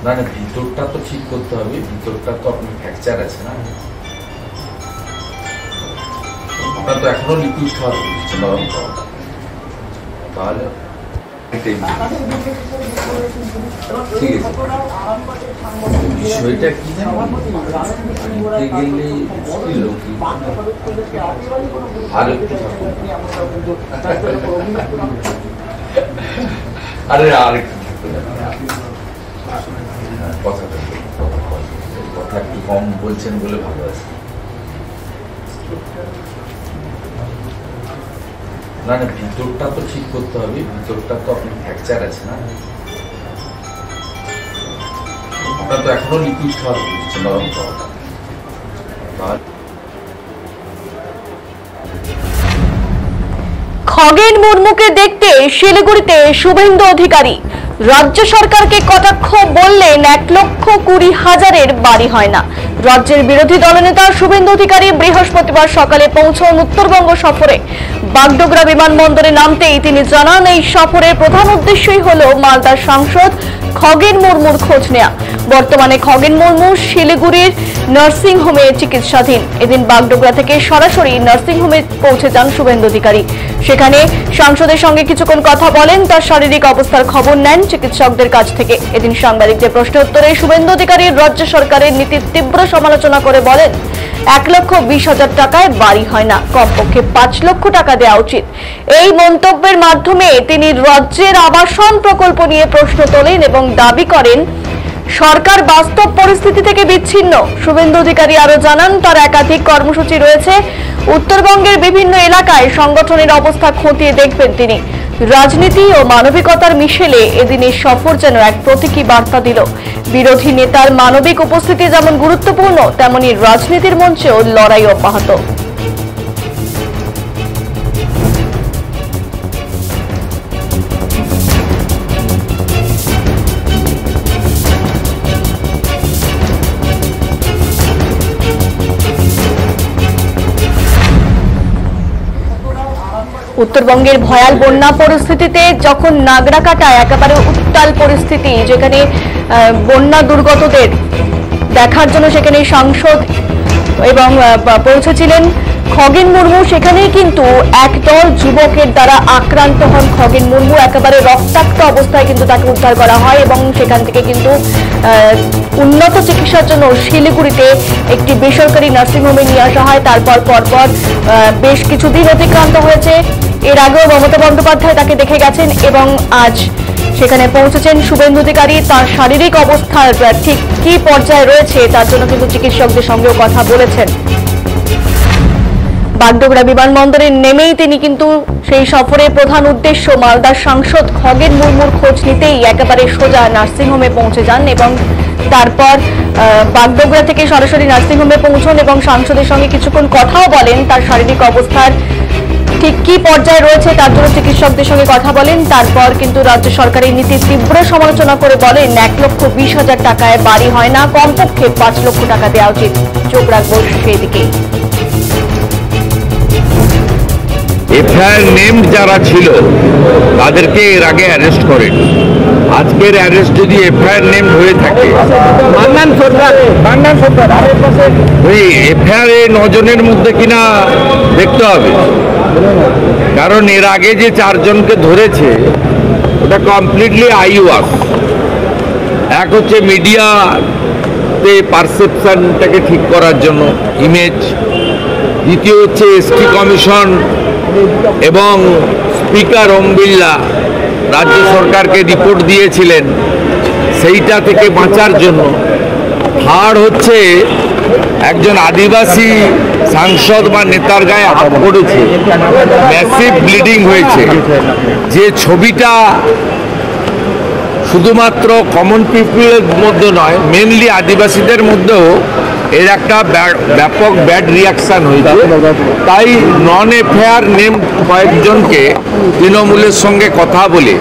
না না, ভিতরটা তো ঠিক করতে হবে, ভিতরটা তো আপনার ফ্র্যাকচার আছে না, আপনার তো এখনো লিকুইড খাওয়া হচ্ছে নরম খাওয়া, তাহলে ঠিক আছে। বিষয়টা কি গেলে আর একটু আরে আর একটু কথা একটু কম বলছেন বলে ভালো আছে। না না, ভিতরটা তো ঠিক করতে হবে, ভিতরটা তো আপনার ফ্র্যাকচার আছে না, আপনার তো এখনো লিকুইড খাওয়া হচ্ছে নরম খাওয়া, খগেন মুর্মুকে দেখতে শিলিগুড়িতে শুভেন্দু অধিকারী। রাজ্য সরকারকে কটাক্ষ বললেন 1,20,000-এর বাড়ি হয় না। রাজ্যের বিরোধী দলনেতা শুভেন্দু অধিকারী বৃহস্পতিবার সকালে পৌঁছন উত্তরবঙ্গ সফরে। বাগডোগরা বিমানবন্দরে নামতেই তিনি জানান, এই সফরের প্রধান উদ্দেশ্যই হল মালদার সাংসদ খগেন মুর্মুর খোঁজ নেয়া। বর্তমানে খগেন মুর্মু শিলিগুড়ির নার্সিংহোমে চিকিৎসাধীন। এদিন বাগডোগরা থেকে সরাসরি নার্সিংহোমে পৌঁছে যান শুভেন্দু অধিকারী। সেখানে সাংসদের সঙ্গে কিছুক্ষণ কথা বলেন, তার শারীরিক অবস্থার খবর নেন চিকিৎসকদের কাছ থেকে। এদিন সাংবাদিকদের প্রশ্নের উত্তরে শুভেন্দু অধিকারী রাজ্য সরকারের নীতির তীব্র সমালোচনা করে বলেন, 1,20,000 টাকায় বাড়ি হয় না, কমপক্ষে 5 লক্ষ টাকা দেওয়া উচিত। এই মন্তব্যের মাধ্যমে তিনি রাজ্যের আবাসন প্রকল্প নিয়ে প্রশ্ন তোলেন এবং দাবি করেন সরকার বাস্তব পরিস্থিতি থেকে বিচ্ছিন্ন। শুভেন্দু অধিকারী আরো জানান, তার একাধিক কর্মসূচি রয়েছে। উত্তরবঙ্গের বিভিন্ন এলাকায় সংগঠনের অবস্থা খতিয়ে দেখবেন তিনি। রাজনীতি ও মানবিকতার মিশেলে এদিনের সফর যেন এক প্রতীকী বার্তা দিল। বিরোধী নেতার মানবিক উপস্থিতি যেমন গুরুত্বপূর্ণ, তেমনি রাজনীতির মঞ্চেও লড়াই অব্যাহত। উত্তরবঙ্গের ভয়াল বন্যা পরিস্থিতিতে যখন নাগরাকাটায় একেবারে উত্তাল পরিস্থিতি, যেখানে বন্যা দুর্গতদের দেখার জন্য সেখানে সাংসদ এবং পৌঁছেছিলেন খগেন মুর্মু, সেখানেই কিন্তু একদল যুবকের দ্বারা আক্রান্ত হন খগেন মুর্মু। একেবারে রক্তাক্ত অবস্থায় কিন্তু তাকে উদ্ধার করা হয় এবং সেখান থেকে কিন্তু উন্নত চিকিৎসার জন্য শিলিগুড়িতে একটি বেসরকারি নার্সিংহোমে নিয়ে আসা হয়। তারপর পরপর বেশ কিছুদিন অতিক্রান্ত হয়েছে। এর আগেও মমতা বন্দ্যোপাধ্যায় তাকে দেখে গেছেন এবং আজ সেখানে পৌঁছেছেন শুভেন্দু অধিকারী। তার শারীরিক অবস্থার ঠিক কি পর্যায়ে রয়েছে তার জন্য কিন্তু চিকিৎসকদের সঙ্গেও কথা বলেছেন। বাগডোগরা বিমানবন্দরে নেমেই তিনি কিন্তু সেই সফরের প্রধান উদ্দেশ্য মালদার সাংসদ খগেন মুর্মুর খোঁজ নিতেই একেবারে সোজা নার্সিংহোমে পৌঁছে যান এবং তারপর বাগডোগরা থেকে সরাসরি নার্সিংহোমে পৌঁছন এবং সাংসদের সঙ্গে কিছুক্ষণ কথাও বলেন। তার শারীরিক অবস্থার ঠিক কি পর্যায়ে রয়েছে তার জন্য চিকিৎসকদের সঙ্গে কথা বলেন। তারপর কিন্তু রাজ্য সরকারের নীতির তীব্র সমালোচনা করে বলেন, 1,20,000 টাকায় বাড়ি হয় না, কমপক্ষে 5 লক্ষ টাকা দেওয়া উচিত। চোখ রাখবো সেই দিকে। এফআইআর নেম যারা ছিল তাদেরকে এর আগে অ্যারেস্ট করেন। আজকের অ্যারেস্ট যদি এফআইআর নেম হয়ে থাকে, ওই এফআইআর 9 জনের মধ্যে কিনা দেখতে হবে, কারণ এর আগে যে 4 জনকে ধরেছে ওটা কমপ্লিটলি আইওয়াস। এক হচ্ছে মিডিয়াতে পারসেপশনটাকে ঠিক করার জন্য, ইমেজ। দ্বিতীয় হচ্ছে এসটি কমিশন এবং স্পিকার ওম বিড়লা রাজ্য সরকারকে রিপোর্ট দিয়েছিলেন, সেইটা থেকে বাঁচার জন্য। থার্ড হচ্ছে একজন আদিবাসী সাংসদ বা নেতার গায়ে হাত পড়েছে, ম্যাসিভ ব্লিডিং হয়েছে। যে ছবিটা শুধুমাত্র কমন পিপলের মধ্যে নয়, মেনলি আদিবাসীদের মধ্যেও এর একটা ব্যাপক ব্যাড রিয়াকশান হয়েছে। তাই নন এফআইআর নেম কয়েকজনকে তৃণমূলের সঙ্গে কথা বলে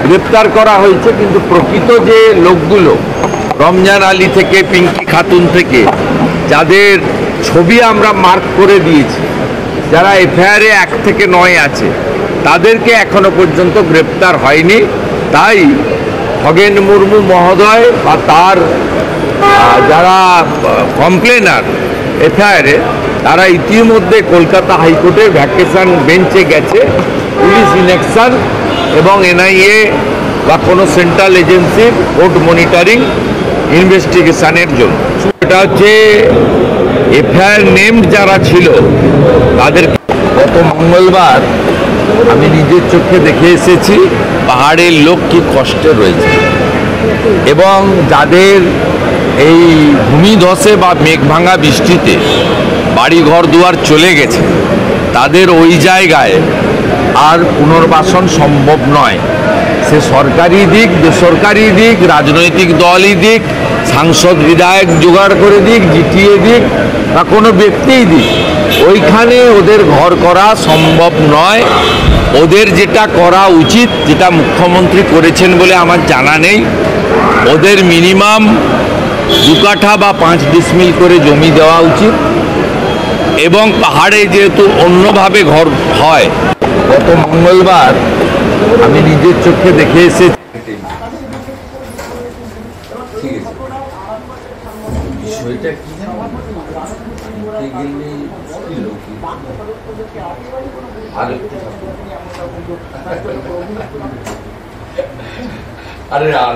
গ্রেপ্তার করা হয়েছে। কিন্তু প্রকৃত যে লোকগুলো, রমজান আলী থেকে পিঙ্কি খাতুন থেকে, যাদের ছবি আমরা মার্ক করে দিয়েছি, যারা এফআইআরে 1 থেকে 9 আছে, তাদেরকে এখনো পর্যন্ত গ্রেপ্তার হয়নি। তাই খগেন মুর্মু মহোদয় বা তার যারা কমপ্লেনার এফআইআরে তারা ইতিমধ্যে কলকাতা হাইকোর্টে ভ্যাকেশন বেঞ্চে গেছে পুলিশ ইনঅ্যাকশন এবং এনআইএ বা কোনো সেন্ট্রাল এজেন্সির কোর্ট মনিটরিং ইনভেস্টিগেশনের জন্য। এটা হচ্ছে এফআইআর নেমড যারা ছিল তাদের গত মঙ্গলবার আমি নিজের চোখে দেখে এসেছি পাহাড়ের লোক কি কষ্টে রয়েছে এবং যাদের এই ভূমিধসে বা মেঘভাঙা বৃষ্টিতে বাড়ি ঘর দুয়ার চলে গেছে তাদের ওই জায়গায় আর পুনর্বাসন সম্ভব নয়। সে সরকারি দিক বেসরকারি দিক রাজনৈতিক দলই দিক সাংসদ বিধায়ক জোগাড় করে দিক জিটিএ দিক বা কোনো ব্যক্তিই দিক ওইখানে ওদের ঘর করা সম্ভব নয়। ওদের যেটা করা উচিত যেটা মুখ্যমন্ত্রী করেছেন বলে আমার জানা নেই, ওদের মিনিমাম 2 কাঠা বা 5 ডিসমিল করে জমি দেওয়া উচিত এবং পাহাড়ে যেহেতু অন্যভাবে ঘর হয়। গত মঙ্গলবার আমি নিজের চোখে দেখে এসেছি। ঠিক আছে, বিষয়টা কি আর আরে আর